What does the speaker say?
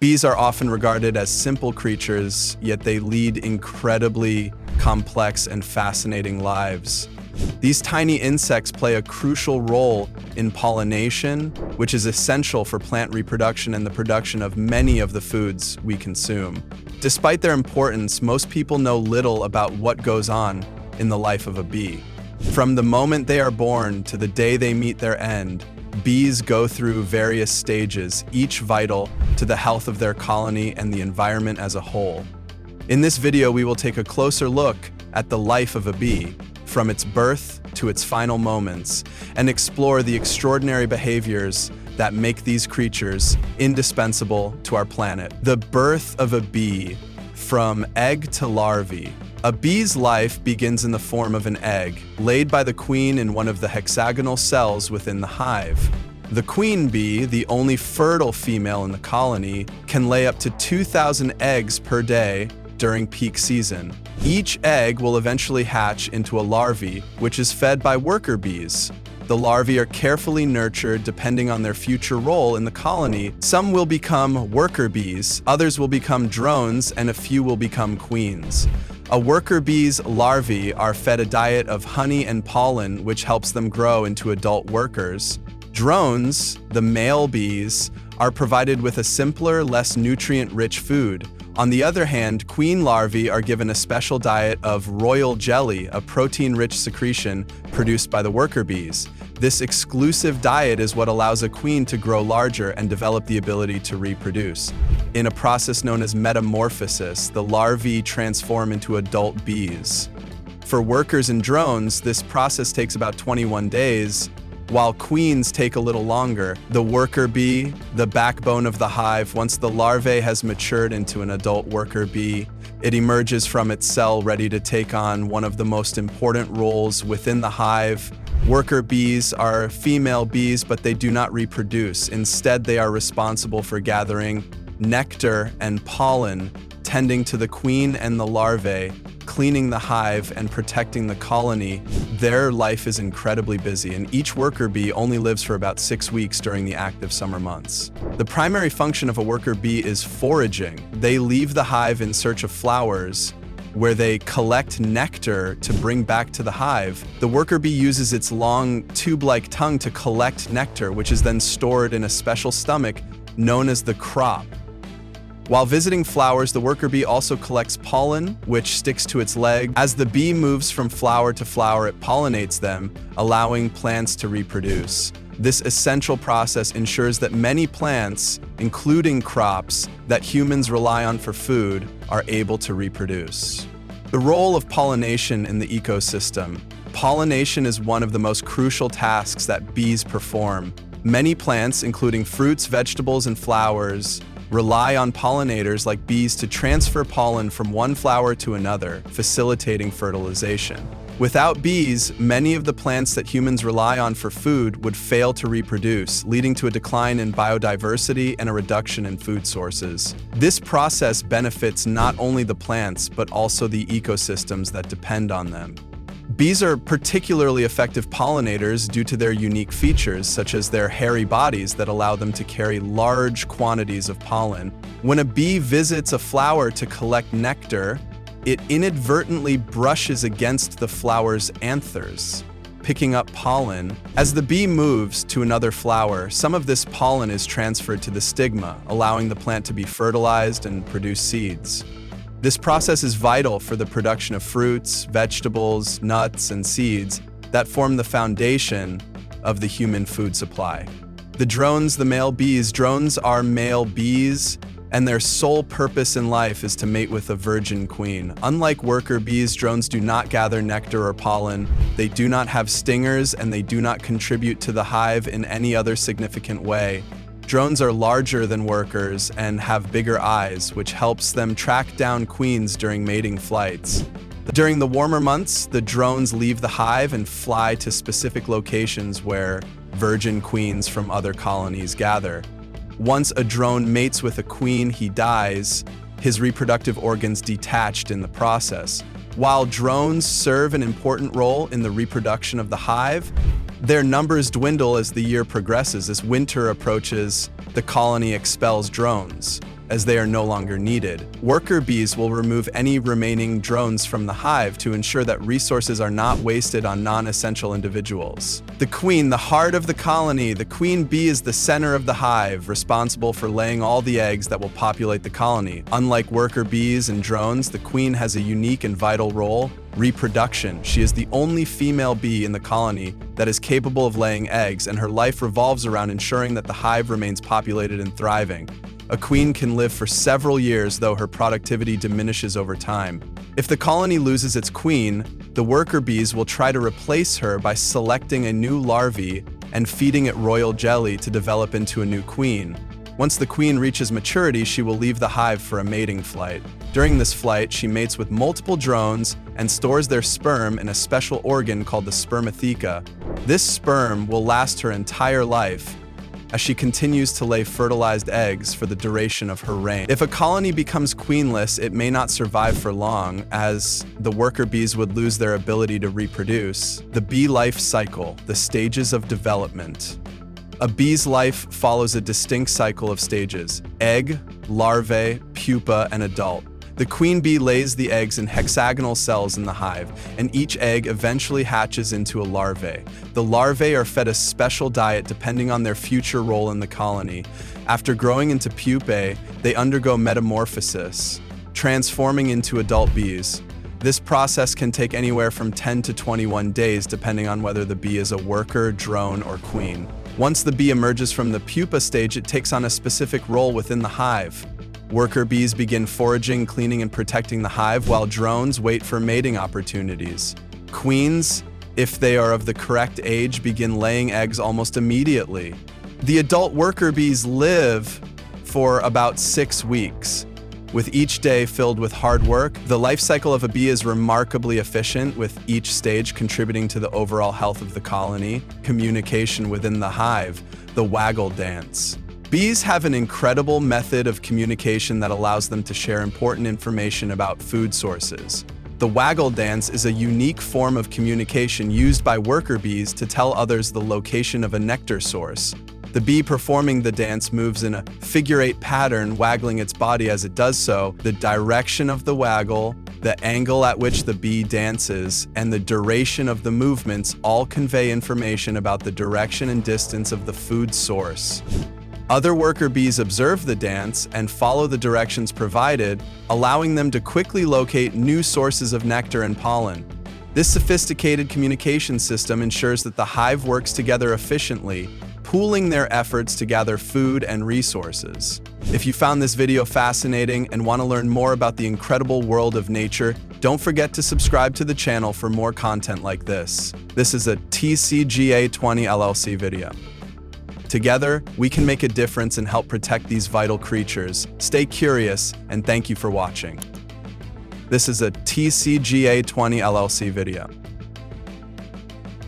Bees are often regarded as simple creatures, yet they lead incredibly complex and fascinating lives. These tiny insects play a crucial role in pollination, which is essential for plant reproduction and the production of many of the foods we consume. Despite their importance, most people know little about what goes on in the life of a bee. From the moment they are born to the day they meet their end, bees go through various stages, each vital to the health of their colony and the environment as a whole. In this video, we will take a closer look at the life of a bee, from its birth to its final moments, and explore the extraordinary behaviors that make these creatures indispensable to our planet. The birth of a bee, from egg to larvae. A bee's life begins in the form of an egg, laid by the queen in one of the hexagonal cells within the hive. The queen bee, the only fertile female in the colony, can lay up to 2,000 eggs per day during peak season. Each egg will eventually hatch into a larvae, which is fed by worker bees. The larvae are carefully nurtured depending on their future role in the colony. Some will become worker bees, others will become drones, and a few will become queens. A worker bee's larvae are fed a diet of honey and pollen, which helps them grow into adult workers. Drones, the male bees, are provided with a simpler, less nutrient-rich food. On the other hand, queen larvae are given a special diet of royal jelly, a protein-rich secretion produced by the worker bees. This exclusive diet is what allows a queen to grow larger and develop the ability to reproduce. In a process known as metamorphosis, the larvae transform into adult bees. For workers and drones, this process takes about 21 days, while queens take a little longer. The worker bee, the backbone of the hive, once the larvae has matured into an adult worker bee, it emerges from its cell ready to take on one of the most important roles within the hive. Worker bees are female bees, but they do not reproduce. Instead, they are responsible for gathering nectar and pollen, tending to the queen and the larvae, cleaning the hive, and protecting the colony. Their life is incredibly busy, and each worker bee only lives for about 6 weeks during the active summer months. The primary function of a worker bee is foraging. They leave the hive in search of flowers, where they collect nectar to bring back to the hive. The worker bee uses its long, tube-like tongue to collect nectar, which is then stored in a special stomach known as the crop. While visiting flowers, the worker bee also collects pollen, which sticks to its leg. As the bee moves from flower to flower, it pollinates them, allowing plants to reproduce. This essential process ensures that many plants, including crops that humans rely on for food, are able to reproduce. The role of pollination in the ecosystem. Pollination is one of the most crucial tasks that bees perform. Many plants, including fruits, vegetables, and flowers, rely on pollinators like bees to transfer pollen from one flower to another, facilitating fertilization. Without bees, many of the plants that humans rely on for food would fail to reproduce, leading to a decline in biodiversity and a reduction in food sources. This process benefits not only the plants, but also the ecosystems that depend on them. Bees are particularly effective pollinators due to their unique features, such as their hairy bodies that allow them to carry large quantities of pollen. When a bee visits a flower to collect nectar, it inadvertently brushes against the flower's anthers, picking up pollen. As the bee moves to another flower, some of this pollen is transferred to the stigma, allowing the plant to be fertilized and produce seeds. This process is vital for the production of fruits, vegetables, nuts, and seeds that form the foundation of the human food supply. The drones, the male bees. Drones are male bees, and their sole purpose in life is to mate with a virgin queen. Unlike worker bees, drones do not gather nectar or pollen. They do not have stingers, and they do not contribute to the hive in any other significant way. Drones are larger than workers and have bigger eyes, which helps them track down queens during mating flights. During the warmer months, the drones leave the hive and fly to specific locations where virgin queens from other colonies gather. Once a drone mates with a queen, he dies, his reproductive organs detached in the process. While drones serve an important role in the reproduction of the hive, their numbers dwindle as the year progresses. As winter approaches, the colony expels drones. as they are no longer needed. Worker bees will remove any remaining drones from the hive to ensure that resources are not wasted on non-essential individuals. The queen, the heart of the colony. The queen bee is the center of the hive, responsible for laying all the eggs that will populate the colony. Unlike worker bees and drones, the queen has a unique and vital role: reproduction. She is the only female bee in the colony that is capable of laying eggs, and her life revolves around ensuring that the hive remains populated and thriving. A queen can live for several years, though her productivity diminishes over time. If the colony loses its queen, the worker bees will try to replace her by selecting a new larvae and feeding it royal jelly to develop into a new queen. Once the queen reaches maturity, she will leave the hive for a mating flight. During this flight, she mates with multiple drones and stores their sperm in a special organ called the spermatheca. This sperm will last her entire life, as she continues to lay fertilized eggs for the duration of her reign. If a colony becomes queenless, it may not survive for long, as the worker bees would lose their ability to reproduce. The bee life cycle, the stages of development. A bee's life follows a distinct cycle of stages: egg, larvae, pupa, and adult. The queen bee lays the eggs in hexagonal cells in the hive, and each egg eventually hatches into a larvae. The larvae are fed a special diet depending on their future role in the colony. After growing into pupae, they undergo metamorphosis, transforming into adult bees. This process can take anywhere from 10 to 21 days, depending on whether the bee is a worker, drone, or queen. Once the bee emerges from the pupa stage, it takes on a specific role within the hive. Worker bees begin foraging, cleaning, and protecting the hive, while drones wait for mating opportunities. Queens, if they are of the correct age, begin laying eggs almost immediately. The adult worker bees live for about 6 weeks, with each day filled with hard work. The life cycle of a bee is remarkably efficient, with each stage contributing to the overall health of the colony. Communication within the hive, the waggle dance. Bees have an incredible method of communication that allows them to share important information about food sources. The waggle dance is a unique form of communication used by worker bees to tell others the location of a nectar source. The bee performing the dance moves in a figure-8 pattern, waggling its body as it does so. The direction of the waggle, the angle at which the bee dances, and the duration of the movements all convey information about the direction and distance of the food source. Other worker bees observe the dance and follow the directions provided, allowing them to quickly locate new sources of nectar and pollen. This sophisticated communication system ensures that the hive works together efficiently, pooling their efforts to gather food and resources. If you found this video fascinating and want to learn more about the incredible world of nature, don't forget to subscribe to the channel for more content like this. This is a TCGA20 LLC video. Together, we can make a difference and help protect these vital creatures. Stay curious, and thank you for watching. This is a TCGA20 LLC video.